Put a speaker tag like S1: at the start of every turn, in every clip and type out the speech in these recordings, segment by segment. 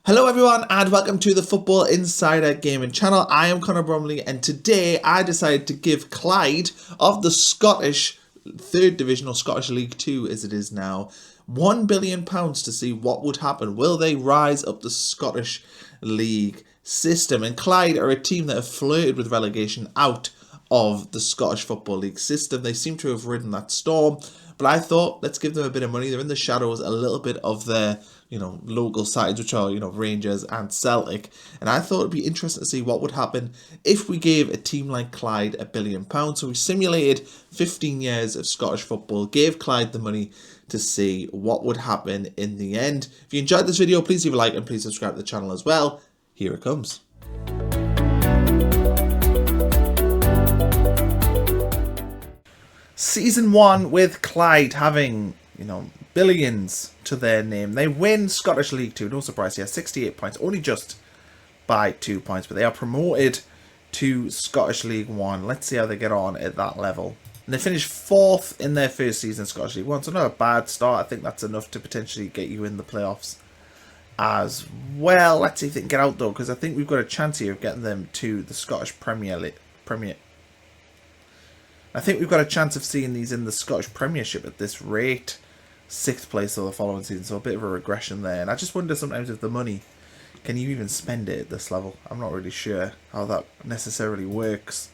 S1: Hello everyone and welcome to the Football Insider Gaming channel. I am Connor Bromley and today I decided to give Clyde of the Scottish 3rd Division or Scottish League 2 as it is now £1 billion to see what would happen. Will they rise up the Scottish League system? And Clyde are a team that have flirted with relegation out of the Scottish Football League system. They seem to have ridden that storm, but I thought let's give them a bit of money. They're in the shadows a little bit of their local sides, which are, Rangers and Celtic. And I thought it'd be interesting to see what would happen if we gave a team like Clyde £1 billion. So we simulated 15 years of Scottish football, gave Clyde the money to see what would happen in the end. If you enjoyed this video, please leave a like and please subscribe to the channel as well. Here it comes. Season 1 with Clyde having, billions to their name. They win Scottish League 2, no surprise here, 68 points, only just by 2 points, but they are promoted to Scottish League 1. Let's see how they get on at that level. And they finished 4th in their first season in Scottish League 1, so not a bad start. I think that's enough to potentially get you in the playoffs as well. Let's see if they can get out though, because I think we've got a chance here of getting them to the Scottish Premiership. I think we've got a chance of seeing these in the Scottish Premiership at this rate. 6th place of the following season, so a bit of a regression there. And I just wonder sometimes if the money, can you even spend it at this level? I'm not really sure how that necessarily works.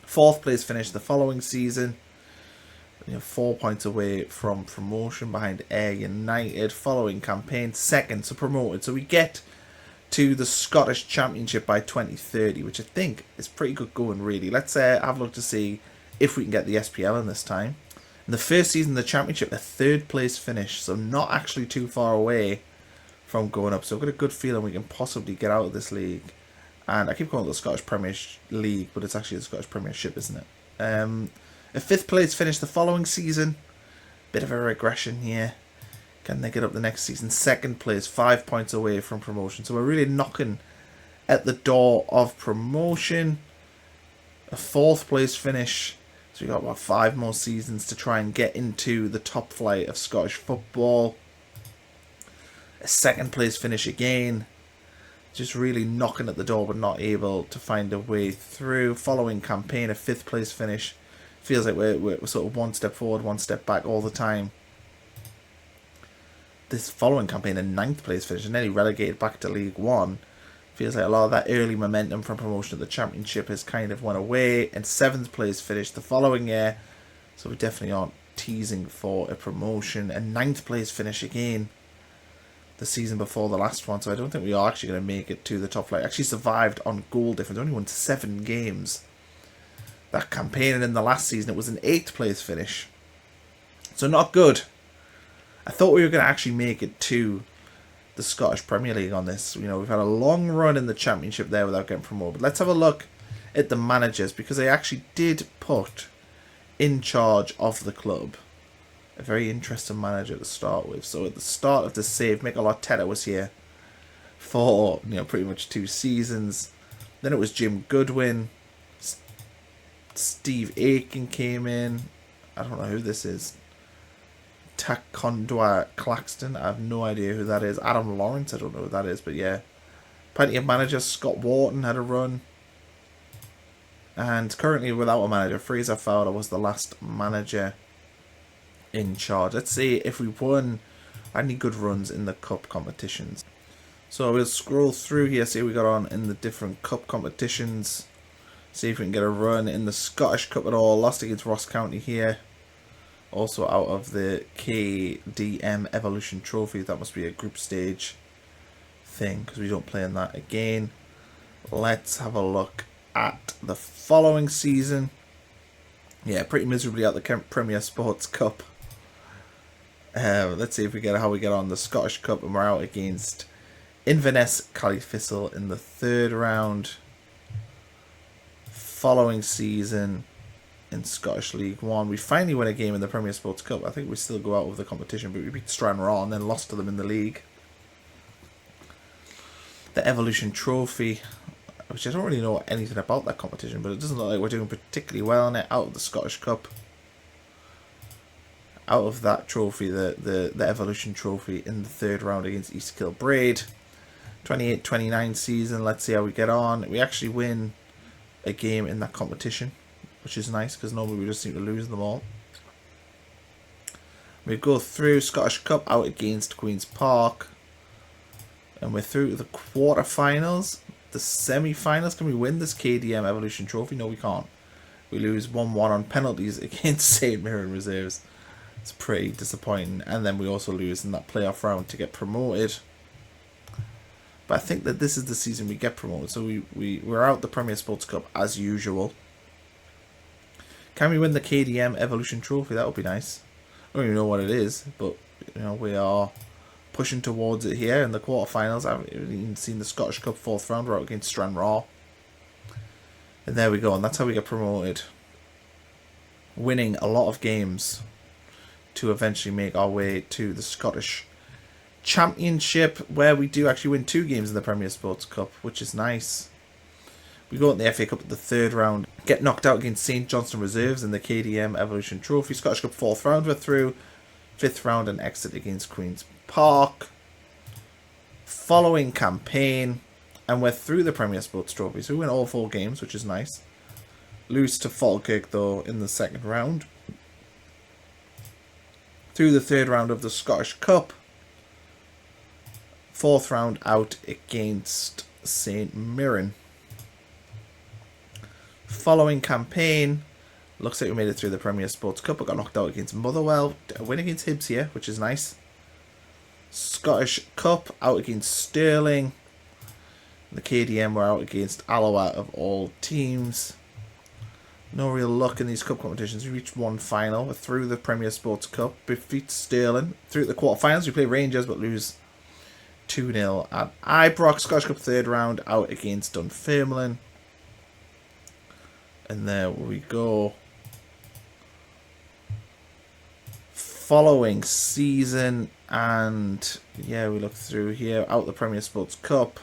S1: 4th place finish the following season. 4 points away from promotion behind Ayr United. Following campaign, 2nd, so promoted. So we get to the Scottish Championship by 2030, which I think is pretty good going, really. Let's have a look to see if we can get the SPL in this time. In the first season of the Championship, a 3rd place finish, so not actually too far away from going up. So I've got a good feeling we can possibly get out of this league. And I keep calling it the Scottish Premiership League, but it's actually the Scottish Premiership, isn't it? A 5th place finish the following season. Bit of a regression here. Can they get up the next season? 2nd place, 5 points away from promotion. So we're really knocking at the door of promotion. A 4th place finish. So we've got about 5 more seasons to try and get into the top flight of Scottish football. A 2nd place finish again. Just really knocking at the door but not able to find a way through. Following campaign, a 5th place finish. Feels like we're sort of 1 step forward, 1 step back all the time. This following campaign, a 9th place finish, and nearly relegated back to League 1. Feels like a lot of that early momentum from promotion to the Championship has kind of went away. And 7th place finish the following year. So we definitely aren't teasing for a promotion. A 9th place finish again the season before the last one. So I don't think we are actually going to make it to the top flight. Actually survived on goal difference. Only won 7 games. That campaign, and in the last season it was an 8th place finish. So not good. I thought we were going to actually make it to the Scottish Premier League on this. We've had a long run in the Championship there without getting promoted. But let's have a look at the managers, because they actually did put in charge of the club a very interesting manager to start with. So at the start of the save, Mikel Arteta was here for pretty much 2 seasons. Then it was Jim Goodwin. Steve Aiken came in. I don't know who this is. Takondwa Claxton, I have no idea who that is. Adam Lawrence, I don't know who that is, but yeah. Plenty of managers. Scott Wharton had a run. And currently without a manager, Fraser Fowler was the last manager in charge. Let's see if we won any good runs in the cup competitions. So we'll scroll through here, see what we got on in the different cup competitions. See if we can get a run in the Scottish Cup at all. Lost against Ross County here. Also out of the KDM Evolution Trophy. That must be a group stage thing, because we don't play in that again. Let's have a look at the following season. Yeah, pretty miserably out the Premier Sports Cup. Let's see if we get how we get on the Scottish Cup, and we're out against Inverness Califistle in the 3rd round. Following season in Scottish League 1, we finally win a game in the Premier Sports Cup. I think we still go out of the competition, but we beat Stranraer and then lost to them in the league. The Evolution Trophy, which I don't really know anything about that competition, but it doesn't look like we're doing particularly well on it. Out of the Scottish Cup. Out of that trophy, the Evolution Trophy in the 3rd round against East Kilbride. 28-29 season. Let's see how we get on. We actually win a game in that competition, which is nice because normally we just seem to lose them all. We go through Scottish Cup out against Queen's Park. And we're through the quarterfinals, the semi-finals. Can we win this KDM Evolution Trophy? No, we can't. We lose 1-1 on penalties against St. Mirren Reserves. It's pretty disappointing. And then we also lose in that playoff round to get promoted. But I think that this is the season we get promoted. So we're out the Premier Sports Cup as usual. Can we win the KDM Evolution Trophy? That would be nice. I don't even know what it is, but you know, we are pushing towards it here in the quarterfinals. I haven't even seen the Scottish Cup 4th round. We're out against Stranraer. And there we go, and that's how we get promoted. Winning a lot of games to eventually make our way to the Scottish Championship, where we do actually win 2 games in the Premier Sports Cup, which is nice. We go in the FA Cup at the 3rd round, get knocked out against St Johnstone Reserves in the KDM Evolution Trophy. Scottish Cup 4th round, we're through. 5th round and exit against Queen's Park. Following campaign, and we're through the Premier Sports Trophy. So we win all 4 games, which is nice. Lose to Falkirk though in the 2nd round. Through the 3rd round of the Scottish Cup. 4th round out against St Mirren. Following campaign, looks like we made it through the Premier Sports Cup. We got knocked out against Motherwell. A win against Hibs here, which is nice. Scottish Cup out against Stirling. The KDM were out against Alloa of all teams. No real luck in these cup competitions. We reached 1 final. We're through the Premier Sports Cup. Defeat Stirling. Through the quarterfinals, we play Rangers but lose 2-0 at Ibrox. Scottish Cup 3rd round out against Dunfermline. And there we go. Following season, and yeah, we look through here. Out the Premier Sports Cup.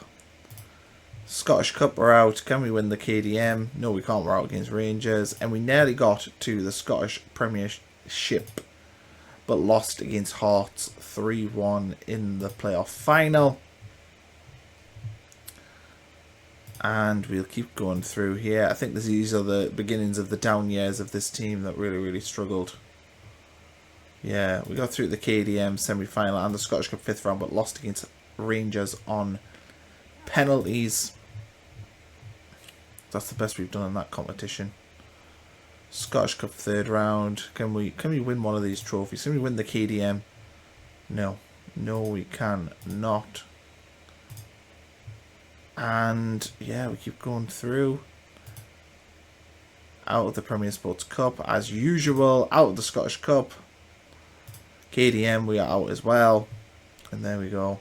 S1: Scottish Cup, we're out. Can we win the KDM? No, we can't. We're out against Rangers. And we nearly got to the Scottish Premiership, but lost against Hearts 3-1 in the playoff final. And we'll keep going through here. I think these are the beginnings of the down years of this team that really struggled. Yeah, we got through the KDM semi-final and the Scottish Cup 5th round, but lost against Rangers on penalties. That's the best we've done in that competition. Scottish Cup 3rd round. Can we win one of these trophies? Can we win the KDM? No, we can not. And yeah, we keep going through. Out of the Premier Sports Cup as usual. Out of the Scottish Cup. KDM, we are out as well. And there we go.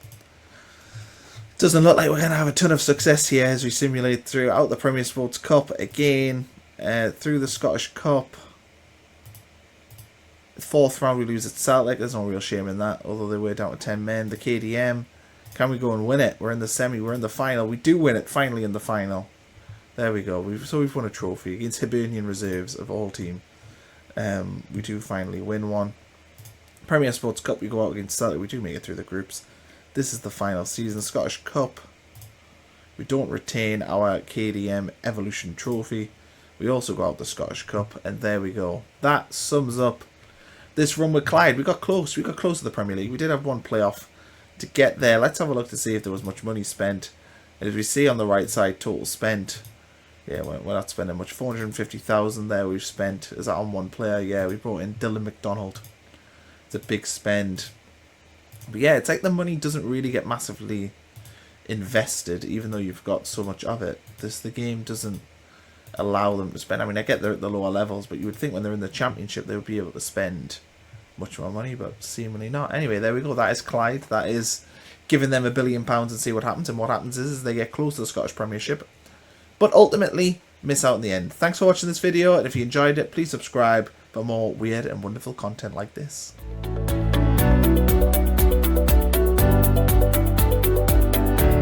S1: Doesn't look like we're going to have a ton of success here as we simulate through. Out the Premier Sports Cup again. Through the Scottish Cup. 4th round we lose at Celtic. There's no real shame in that, although they were down to 10 men. The KDM. Can we go and win it? We're in the semi. We're in the final. We do win it finally in the final. There we go. We've won a trophy against Hibernian Reserves of all team. We do finally win one. Premier Sports Cup, we go out against Celtic. We do make it through the groups. This is the final season. Scottish Cup. We don't retain our KDM Evolution Trophy. We also go out the Scottish Cup. And there we go. That sums up this run with Clyde. We got close. We got close to the Premier League. We did have one playoff to get there. Let's have a look to see if there was much money spent. And as we see on the right side, total spent. Yeah, we're not spending much. 450,000 there we've spent. Is that on one player? Yeah, we brought in Dylan McDonald. It's a big spend. But yeah, it's like the money doesn't really get massively invested, even though you've got so much of it. The game doesn't allow them to spend. I mean, I get they're at the lower levels, but you would think when they're in the Championship they would be able to spend much more money, but seemingly not. Anyway, there we go. That is Clyde. That is giving them £1 billion and see what happens. And what happens is they get close to the Scottish Premiership, but ultimately miss out in the end. Thanks for watching this video, and if you enjoyed it, please subscribe for more weird and wonderful content like this.